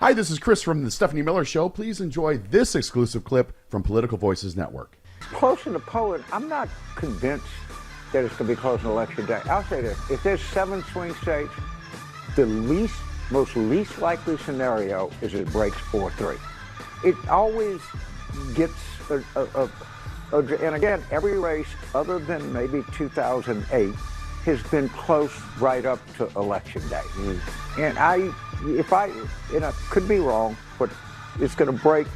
Hi, this is Chris from the Stephanie Miller Show. Please enjoy this exclusive clip from Political Voices Network. Close in the polling, I'm not convinced that it's going to be close on election day. I'll say this. If there's 7 swing states, the most least likely scenario is it breaks 4-3. It always gets and again, every race other than maybe 2008 has been close right up to election day. And I could be wrong, but it's going to break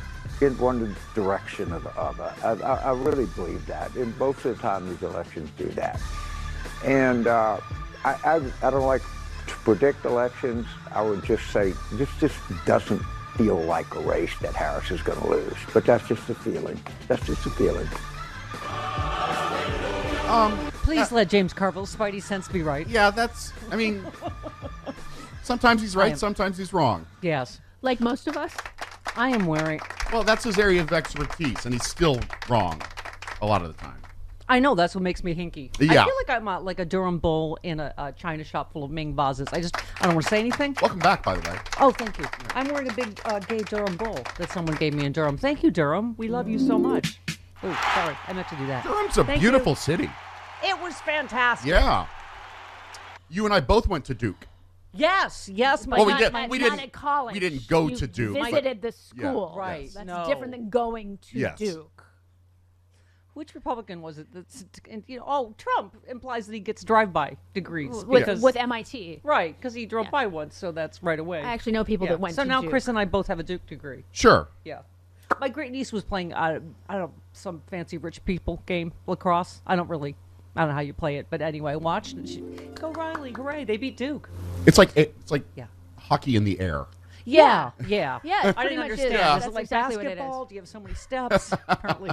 in one direction or the other. I really believe that. And most of the time these elections do that. And I don't like to predict elections. I would just say this just doesn't feel like a race that Harris is going to lose. But that's just a feeling. Please let Jame Carville's spidey sense be right. Yeah, sometimes he's right, sometimes he's wrong. Yes. Like most of us? I am wearing... Well, that's his area of expertise, and he's still wrong a lot of the time. I know, that's what makes me hinky. Yeah. I feel like I'm like a Durham bull in a china shop full of Ming vases. I don't want to say anything. Welcome back, by the way. Oh, thank you. I'm wearing a big gay Durham bull that someone gave me in Durham. Thank you, Durham. We love you so much. Oh, sorry. I meant to do that. Durham's a beautiful city. It was fantastic. Yeah. You and I both went to Duke. Yes. But we not at college. We didn't go to Duke. Visited the school. Yeah. Right. That's different than going to Duke. Which Republican was it? Trump implies that he gets drive-by degrees. With MIT. Right, because he drove by once, so that's right away. I actually know people that went to Duke. So now Chris and I both have a Duke degree. Sure. Yeah. My great niece was playing, some fancy rich people game, lacrosse. I don't know how you play it, but anyway, I watched and go Riley, hooray, they beat Duke. It's like hockey in the air. Yeah. Yeah, I didn't understand. Is. Is it like exactly basketball? what it is. Do you have so many steps? Apparently.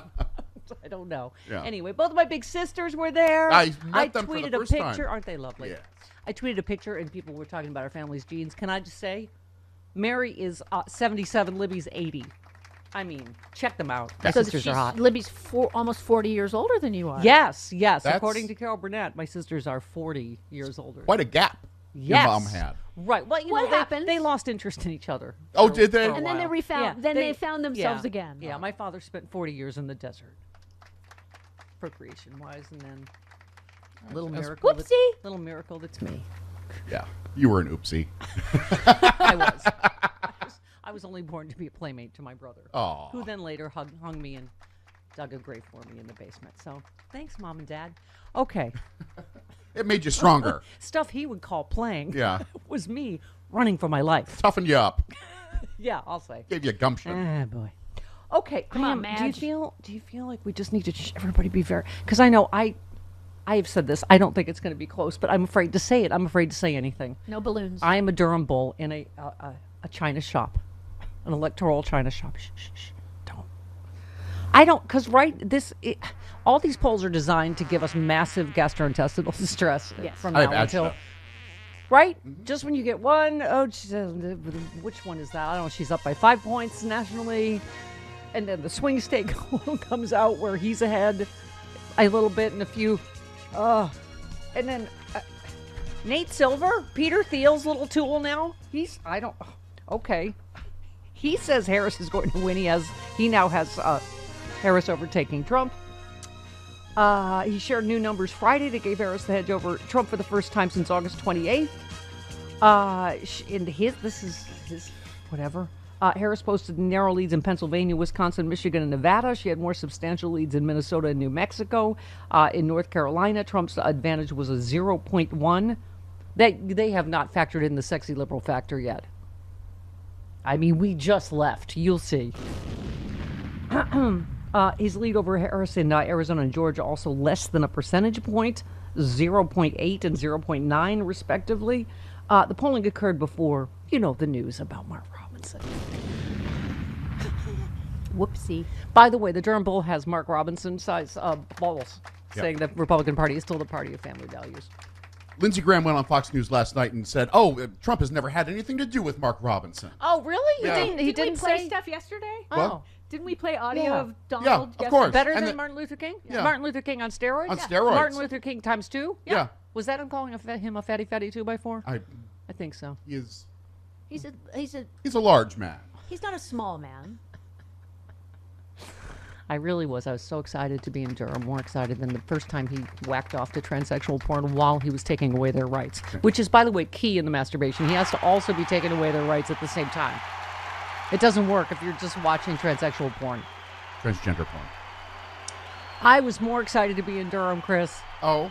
I don't know. Yeah. Anyway, both of my big sisters were there. I met them for the tweeted first a picture. time. Aren't they lovely? Yes. I tweeted a picture, and people were talking about our family's genes. Can I just say, Mary is 77, Libby's 80. I mean, check them out. My sisters are hot. Libby's almost 40 years older than you are. Yes. According to Carol Burnett, my sisters are 40 years older. Quite a gap your mom had. Right. Well, What happened? They lost interest in each other. Oh, did they? And then they refound. They found themselves again. Yeah. My father spent 40 years in the desert, procreation-wise, and then little miracle. Whoopsie. Little miracle. That's me. Yeah, you were an oopsie. I was. I was only born to be a playmate to my brother, Aw. who then later hung me and dug a grave for me in the basement. So thanks, Mom and Dad. Okay. It made you stronger. Stuff he would call playing. Yeah. Was me running for my life. Toughened you up. Yeah, I'll say. Gave you gumption. Ah, boy. Okay, Come on, Pam, Madge. do you feel like we just need to everybody be fair? Because I know I've said this. I don't think it's going to be close, but I'm afraid to say it. I'm afraid to say anything. No balloons. I am a Durham bull in a china shop, an electoral china shop. Shh, don't. I don't, because all these polls are designed to give us massive gastrointestinal distress from I now have until. Agita. Right? Just when you get one, which one is that? I don't know. She's up by 5 points nationally. And then the swing state comes out where he's ahead a little bit and a few. And then Nate Silver, Peter Thiel's little tool now. Okay. He says Harris is going to win. He now has Harris overtaking Trump. He shared new numbers Friday that gave Harris the edge over Trump for the first time since August 28th. This is his whatever. Harris posted narrow leads in Pennsylvania, Wisconsin, Michigan, and Nevada. She had more substantial leads in Minnesota and New Mexico. In North Carolina, Trump's advantage was a 0.1. They have not factored in the sexy liberal factor yet. I mean, we just left. You'll see. His lead over Harris in Arizona and Georgia also less than a percentage point, 0.8 and 0.9 respectively. The polling occurred before, the news about Mark Robinson. Whoopsie. By the way, the Durham Bull has Mark Robinson size balls, saying the Republican Party is still the party of family values. Lindsey Graham went on Fox News last night and said, Trump has never had anything to do with Mark Robinson. Oh, really? Yeah. He didn't we play say stuff yesterday? Oh. Didn't we play audio of Donald Yeah, of yesterday? course. Better And than Martin Luther King? Yeah. Martin Luther King on steroids? On steroids. Martin Luther King times 2? Yeah. Was that him calling him a fatty 2x4? I I think so. He is He's He's a large man. He's not a small man. I really was. I was so excited to be in Durham, more excited than the first time he whacked off to transsexual porn while he was taking away their rights, which is, by the way, key in the masturbation. He has to also be taking away their rights at the same time. It doesn't work if you're just watching transsexual porn. Transgender porn. I was more excited to be in Durham, Chris, Oh.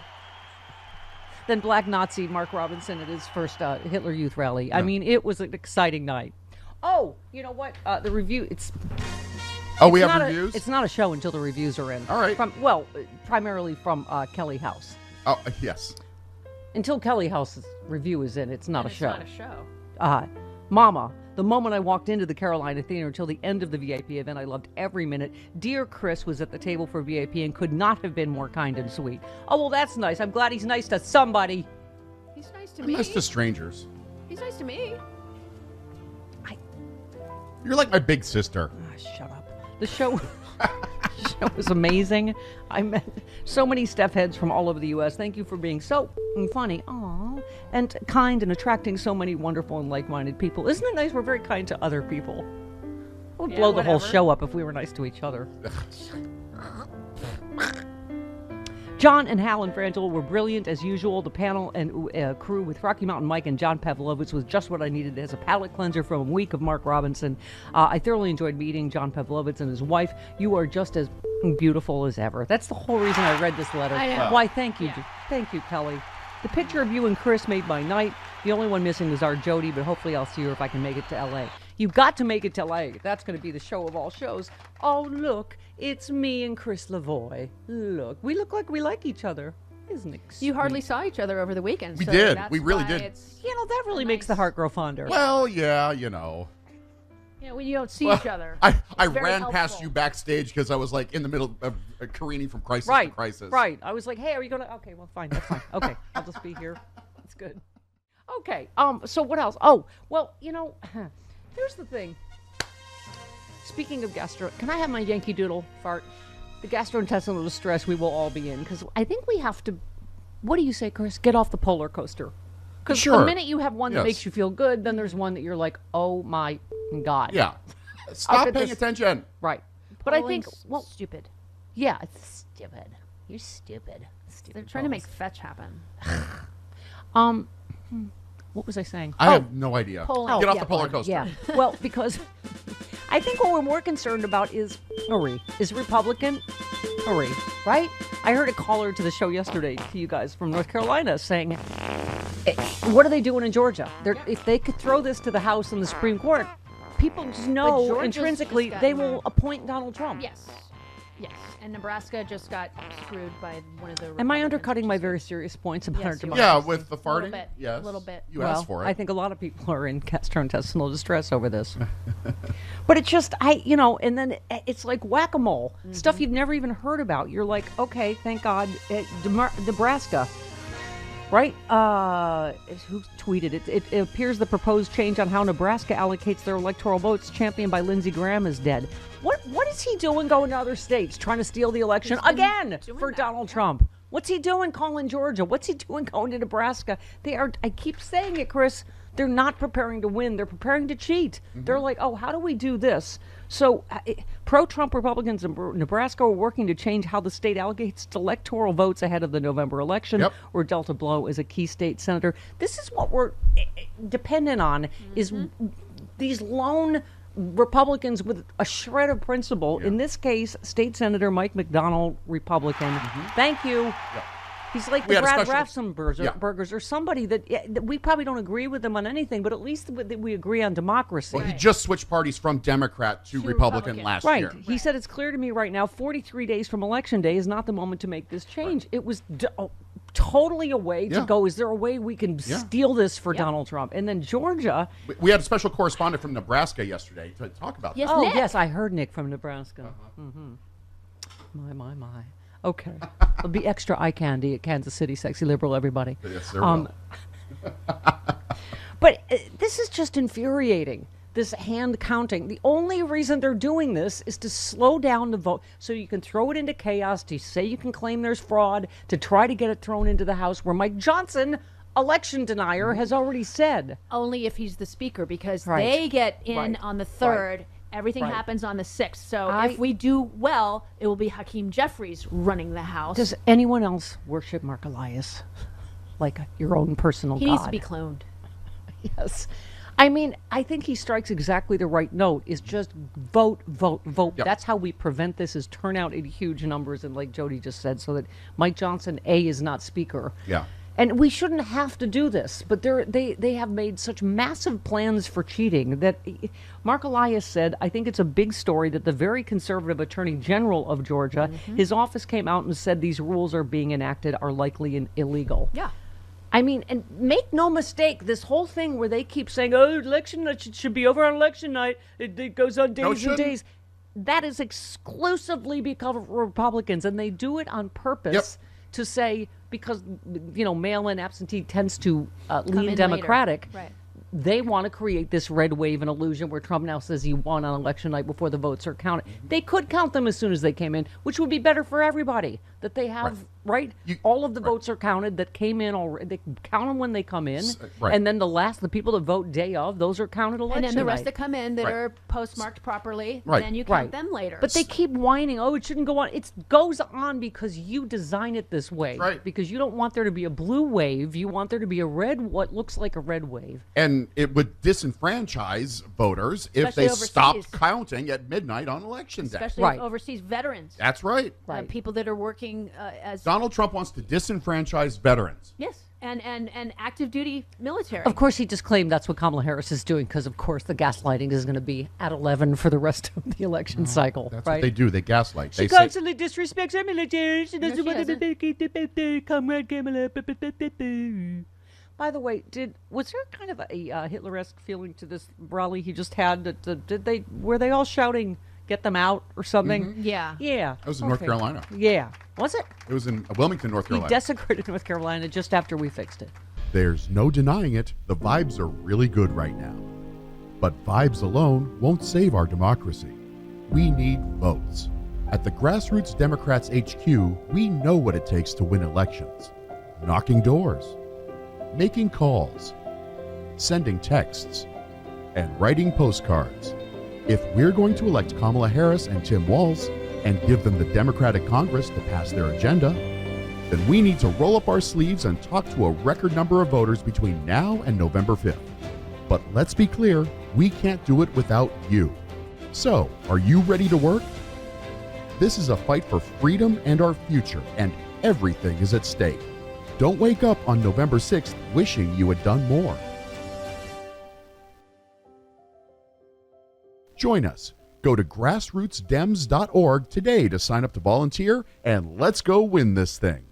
than Black Nazi Mark Robinson at his first Hitler Youth rally. I mean, it was an exciting night. Oh, you know what? The review, We have reviews? It's not a show until the reviews are in. All right. Primarily from Kelly House. Oh, yes. Until Kelly House's review is in, it's not a show. It's not a show. Mama, the moment I walked into the Carolina Theater until the end of the VIP event, I loved every minute. Dear Chris was at the table for VIP and could not have been more kind and sweet. Oh, well, that's nice. I'm glad he's nice to somebody. He's nice to me. Nice to strangers. He's nice to me. You're like my big sister. Shut up. The show was amazing. I met so many Steph heads from all over the U.S. Thank you for being so funny, and kind and attracting so many wonderful and like-minded people. Isn't it nice we're very kind to other people? I would blow the whole show up if we were nice to each other. John and Hal and Frangela were brilliant as usual. The panel and crew with Rocky Mountain Mike and John Pavlovitz was just what I needed as a palate cleanser from a week of Mark Robinson. I thoroughly enjoyed meeting John Pavlovitz and his wife. You are just as beautiful as ever. That's the whole reason I read this letter. I know. Why, thank you. Yeah. Thank you, Kelly. The picture of you and Chris made my night. The only one missing was our Jody, but hopefully I'll see her if I can make it to L.A. You've got to make it to L.A. That's going to be the show of all shows. Oh, look, it's me and Chris Lavoie. Look, we look like we like each other. Isn't it? You hardly saw each other over the weekend. We so did. that's We really why did. It's, That really makes the heart grow fonder. Well, yeah, you know. when you don't see each other. I it's very ran past helpful. you backstage because I was like in the middle of careening from crisis to Right, crisis. right. I was like, hey, are you going to... Okay, well, fine, that's fine. Okay, I'll just be here. It's good. Okay, so what else? Oh, well, here's the thing. Speaking of can I have my Yankee Doodle fart? The gastrointestinal distress we will all be in, because I think we have to... What do you say, Chris? Get off the polar coaster. Because Sure. the minute you have one that Yes. makes you feel good, then there's one that you're like, oh my God. Yeah. Stop at paying this- attention. Right. But I think, Polling's stupid. yeah, it's stupid. You're stupid. Stupid. They're trying to balls. make fetch happen. What was I saying? I have no idea. Polling. Get off yeah, the polar coaster. Yeah. Well, because I think what we're more concerned about is Republican right? I heard a caller to the show yesterday to you guys from North Carolina saying, what are they doing in Georgia? If they could throw this to the House and the Supreme Court, people just know Georgia's intrinsically just they gotten- will appoint Donald Trump. Yes. And Nebraska just got screwed by one of the Am I Republicans, undercutting which my is very serious points about Yes, our you democracy? Yeah, with the farting. Little bit, Yes. little bit. You asked for it. I think a lot of people are in gastrointestinal distress over this. But it's just, and then it's like whack-a-mole. Stuff you've never even heard about. You're like, okay, thank God. Nebraska, right? Who tweeted it? It appears the proposed change on how Nebraska allocates their electoral votes, championed by Lindsey Graham, is dead. What is he doing going to other states, trying to steal the election He's been again doing for that, Donald yeah. Trump? What's he doing calling Georgia? What's he doing going to Nebraska? I keep saying it, Chris. They're not preparing to win. They're preparing to cheat. They're like, oh, how do we do this? So pro-Trump Republicans in Nebraska are working to change how the state allocates electoral votes ahead of the November election, where Delta Blow is a key state senator. This is what we're dependent on, is these lone Republicans with a shred of principle. In this case, State Senator Mike McDonald, Republican. Thank you. He's like We the had a Brad special- Raffensperger's or somebody that we probably don't agree with them on anything, but at least we agree on democracy. Well, he just switched parties from Democrat to Republican last Right. year. He said it's clear to me right now, 43 days from Election Day is not the moment to make this change. It was totally a way to go, is there a way we can steal this for Donald Trump? And then Georgia. We had a special correspondent from Nebraska yesterday to talk about Yes, that. Oh, Nick. yes, I heard Nick from Nebraska. My. Okay. It'll be extra eye candy at Kansas City, sexy liberal, everybody. Yes, there will. But this is just infuriating, this hand counting. The only reason they're doing this is to slow down the vote so you can throw it into chaos, to say you can claim there's fraud, to try to get it thrown into the House where Mike Johnson election denier has already said. Only if he's the speaker, because Right. they get in Right. on the 3rd. Everything Right. happens on the 6th. So I- if we do well, it will be Hakeem Jeffries running the House. Does anyone else worship Mark Elias like your own personal he god? needs to be cloned. Yes. I mean, I think he strikes exactly the right note. Is just vote, vote, vote. Yep. That's how we prevent this, is turn out in huge numbers, and like Jody just said, so that Mike Johnson, A, is not speaker. Yeah. And we shouldn't have to do this, but they have made such massive plans for cheating that Mark Elias said, I think it's a big story that the very conservative Attorney General of Georgia, his office came out and said these rules are being enacted are likely illegal. Yeah. I mean, and make no mistake, this whole thing where they keep saying, oh, election night should be over on election night, it goes on days and shouldn't. days. That is exclusively because of Republicans, and they do it on purpose to say, because, mail-in absentee tends to lean in Democratic. later. Right. They want to create this red wave and illusion where Trump now says he won on election night before the votes are counted. They could count them as soon as they came in, which would be better for everybody. That they have, right? All of the votes are counted that came in already. They count them when they come in. Right. And then the people that vote day of, those are counted election And then the rest night. that come in that Right. are postmarked properly, Right. then you count Right. them later. But they keep whining, oh, it shouldn't go on. It goes on because you design it this way. Right. Because you don't want there to be a blue wave. You want there to be what looks like a red wave. And it would disenfranchise voters if Especially they overseas. stopped counting at midnight on election day. especially Right. overseas veterans, That's right. Right. people that are working as Donald Trump wants to disenfranchise veterans. yes, and active duty military. Of course, he just claimed that's what Kamala Harris is doing because, of course, the gaslighting is going to be at 11 for the rest of the election cycle. That's right? what they do. They gaslight. She They say, constantly disrespects our military. She doesn't she want doesn't. to comrade Kamala. By the way, was there kind of a Hitler-esque feeling to this rally he just had? Were they all shouting, "Get them out" or something? Yeah. Yeah. That was in North Carolina. Yeah. Was it? It was in Wilmington, North He Carolina. desecrated North Carolina just after we fixed it. There's no denying it. The vibes are really good right now. But vibes alone won't save our democracy. We need votes. At the Grassroots Democrats HQ, we know what it takes to win elections. Knocking doors, making calls, sending texts, and writing postcards. If we're going to elect Kamala Harris and Tim Walz and give them the Democratic Congress to pass their agenda, then we need to roll up our sleeves and talk to a record number of voters between now and November 5th. But let's be clear, we can't do it without you. So, are you ready to work? This is a fight for freedom and our future, and everything is at stake. Don't wake up on November 6th wishing you had done more. Join us. Go to grassrootsdems.org today to sign up to volunteer, and let's go win this thing.